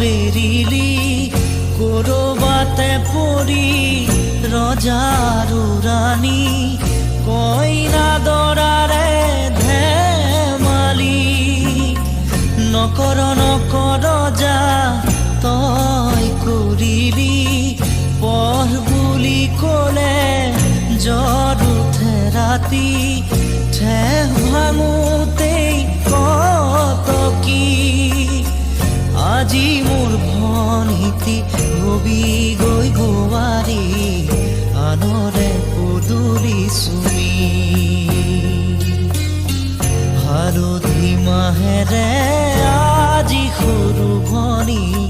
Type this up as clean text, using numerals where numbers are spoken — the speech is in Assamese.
বেৰিলি কৰবাতে পৰি ৰজাৰো ৰাণী কইনা দৰাৰে ধেমালি নকৰ যা তই কৰিলি পঢ় বুলি ক'লে জ্বৰ উঠে ৰাতি ঠেহ ভাঙোতেই কত কি আজি মোৰ ভনীতি হবি গৈ বোৱাৰী আনৰে পদূলি চুমি হালধি মাহেৰে আজি সৰু ভনী